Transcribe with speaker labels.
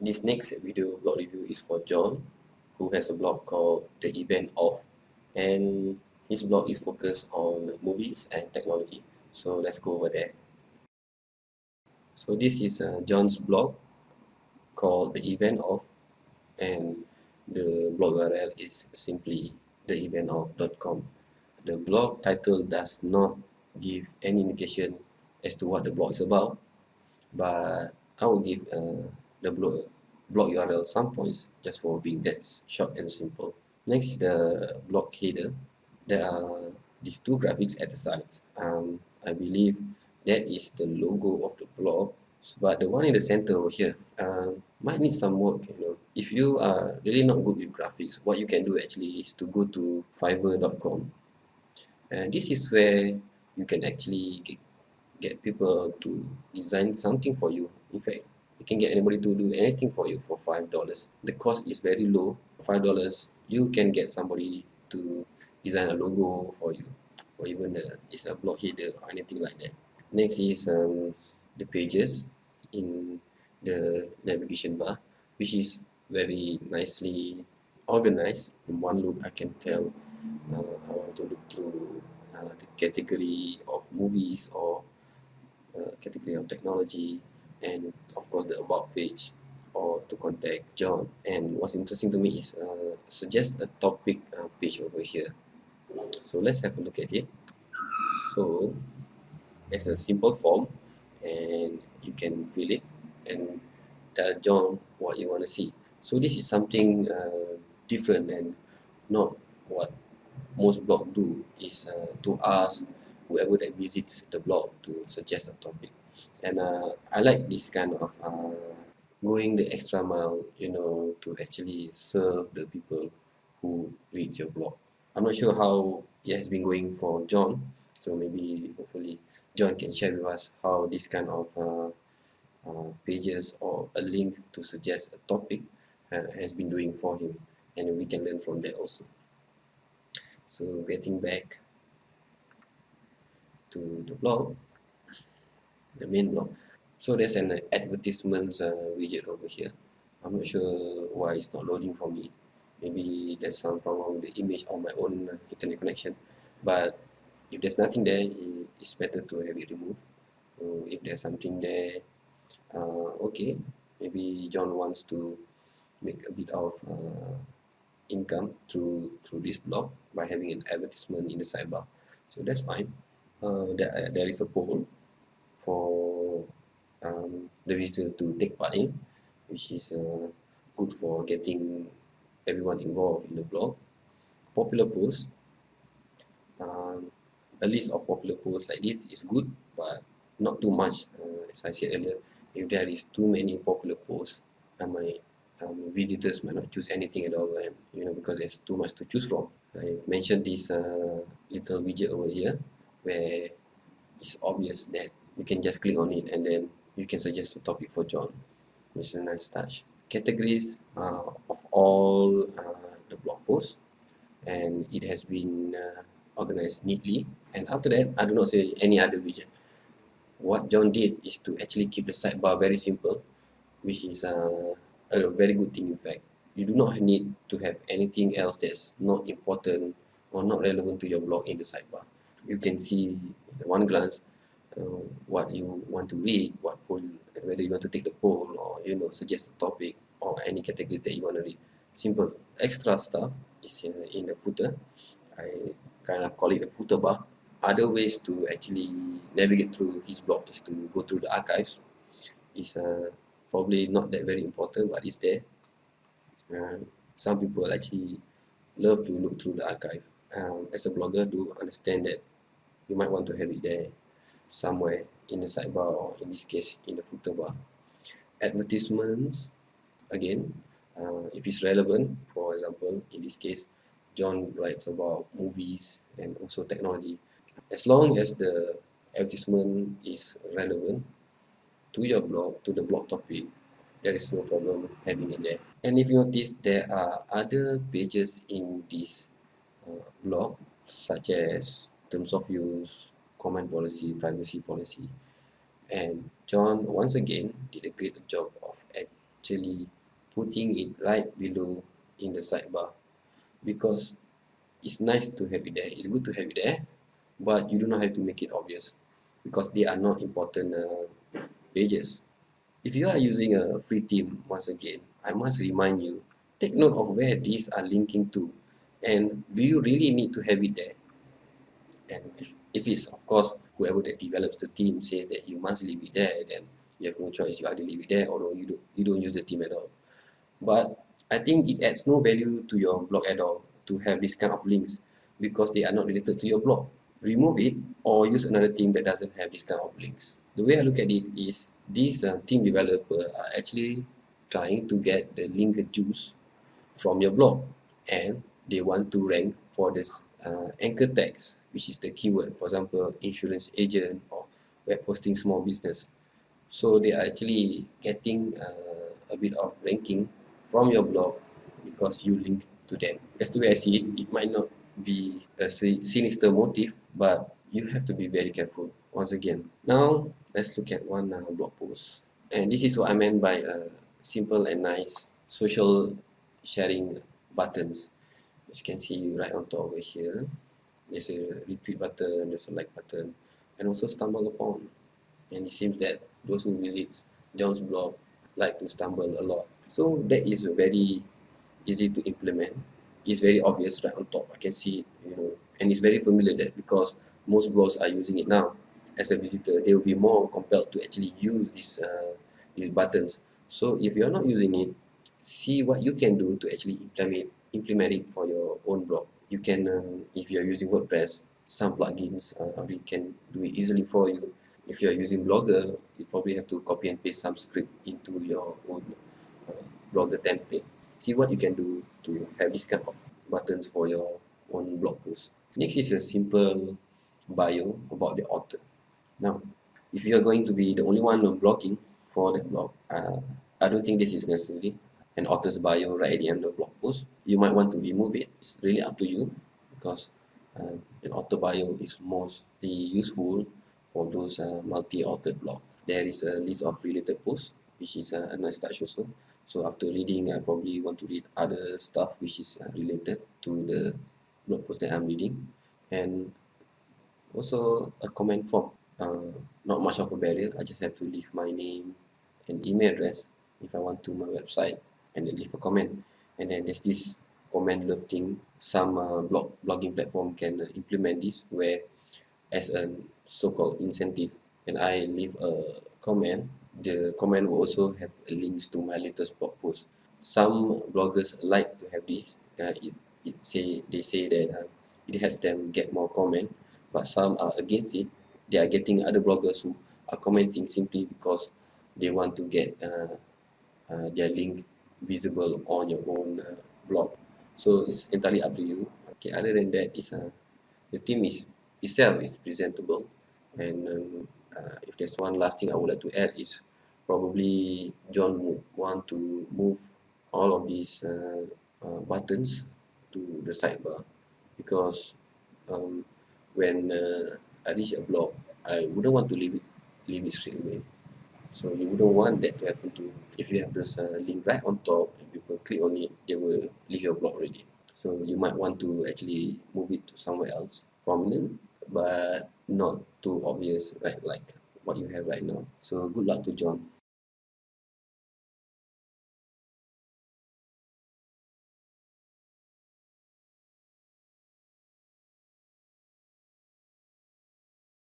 Speaker 1: This next video blog review is for John, who has a blog called TheEventOf, and his blog is focused on movies and technology. So let's go over there. So this is John's blog called TheEventOf, and the blog URL is simply theeventOf.com. The blog title does not give any indication as to what the blog is about, but I will give the blog URL some points just for being that short and simple. Next is the blog header. There are these two graphics at the sides. I believe that is the logo of the blog, but the one in the center over here might need some work. If you are really not good with graphics, what you can do actually is to go to Fiverr.com, and this is where you can actually get people to design something for you. In fact, you can get anybody to do anything for you for $5. The cost is very low. For $5, you can get somebody to design a logo for you, or even it's a blog header or anything like that. Next is the pages in the navigation bar, which is very nicely organized. In one look, I can tell I want to look through the category of movies or category of technology, and of course the about page, or to contact John. And what's interesting to me is suggest a topic page over here. So let's have a look at it. So there's a simple form, and you can fill it and tell John what you want to see. So this is something different, and not what most blogs do, is to ask whoever that visits the blog to suggest a topic. And I like this kind of going the extra mile, to actually serve the people who read your blog. I'm not sure how it has been going for John, so maybe hopefully John can share with us how this kind of pages or a link to suggest a topic has been doing for him, and we can learn from that also. So getting back to the blog, the main blog. So there's an advertisements widget over here. I'm not sure why it's not loading for me. Maybe there's some problem with the image on my own internet connection. But if there's nothing there, it's better to have it removed. So if there's something there, okay, maybe John wants to make a bit of income through this blog by having an advertisement in the sidebar. So that's fine. There is a poll for the visitor to take part in, which is good for getting everyone involved in the blog. Popular posts, a list of popular posts like this is good, but not too much. As I said earlier, if there is too many popular posts, my visitors might not choose anything at all, and because there's too much to choose from. I've mentioned this little widget over here, where it's obvious that you can just click on it and then you can suggest a topic for John, which is a nice touch. Categories of all the blog posts, and it has been organized neatly. And after that, I do not say any other widget. What John did is to actually keep the sidebar very simple, which is a very good thing. In fact, you do not need to have anything else that's not important or not relevant to your blog in the sidebar. You can see at one glance what you want to read, what poll, whether you want to take the poll, or suggest a topic or any category that you want to read. Simple. Extra stuff is in the footer. I kind of call it the footer bar. Other ways to actually navigate through his blog is to go through the archives. It's probably not that very important, but it's there. Some people actually love to look through the archive. As a blogger, do understand that you might want to have it there somewhere in the sidebar, or in this case in the footer bar. Advertisements, again, if it's relevant. For example, in this case, John writes about movies and also technology. As long as the advertisement is relevant to your blog, to the blog topic, there is no problem having it there. And if you notice, there are other pages in this blog, such as terms of use, comment policy, privacy policy. And John, once again, did a great job of actually putting it right below in the sidebar, because it's nice to have it there, it's good to have it there, but you do not have to make it obvious, because they are not important pages. If you are using a free theme, once again, I must remind you, take note of where these are linking to, and do you really need to have it there? And if it's, of course, whoever that develops the theme says that you must leave it there, then you have no choice. You either leave it there or you don't use the theme at all. But I think it adds no value to your blog at all to have this kind of links, because they are not related to your blog. Remove it or use another theme that doesn't have this kind of links. The way I look at it is, these team developers are actually trying to get the link juice from your blog, and they want to rank for this anchor tags, which is the keyword, for example, insurance agent or web hosting small business. So they are actually getting a bit of ranking from your blog because you link to them. That's the way I see it. It might not be a sinister motive, but you have to be very careful once again. Now, let's look at one blog post. And this is what I meant by simple and nice social sharing buttons. As you can see right on top over here, there's a retweet button, there's a like button, and also stumble upon. And it seems that those who visit John's blog like to stumble a lot. So that is very easy to implement. It's very obvious right on top. I can see it, and it's very familiar that because most blogs are using it now. As a visitor, they will be more compelled to actually use these buttons. So if you're not using it, see what you can do to actually implement it for your own blog. You can, if you're using WordPress, some plugins already can do it easily for you. If you're using Blogger, you probably have to copy and paste some script into your own Blogger template. See what you can do to have this kind of buttons for your own blog post. Next is a simple bio about the author. Now, if you are going to be the only one blogging for that blog, I don't think this is necessary. An author's bio right at the end of blog post. You might want to remove it. It's really up to you, because an author bio is mostly useful for those multi-authored blog. There is a list of related posts, which is a nice touch also. So after reading, I probably want to read other stuff which is related to the blog post that I'm reading. And also a comment form, not much of a barrier. I just have to leave my name and email address if I want to my website, and then leave a comment. And then there's this comment love thing. Some blogging platform can implement this, where as a so-called incentive, when I leave a comment, the comment will also have links to my latest blog post. Some bloggers like to have this. They say that it helps them get more comment, but some are against it. They are getting other bloggers who are commenting simply because they want to get their link visible on your own blog. So it's entirely up to you. Okay, other than that, the theme is itself is presentable, and if there's one last thing I would like to add is, probably John would want to move all of these buttons to the sidebar, because um, when I reach a blog, I wouldn't want to leave it straight away. So you wouldn't want that to happen to, if you have this link right on top and people click on it, they will leave your blog already. So you might want to actually move it to somewhere else, prominent, but not too obvious, right? Like what you have right now. So good luck to John.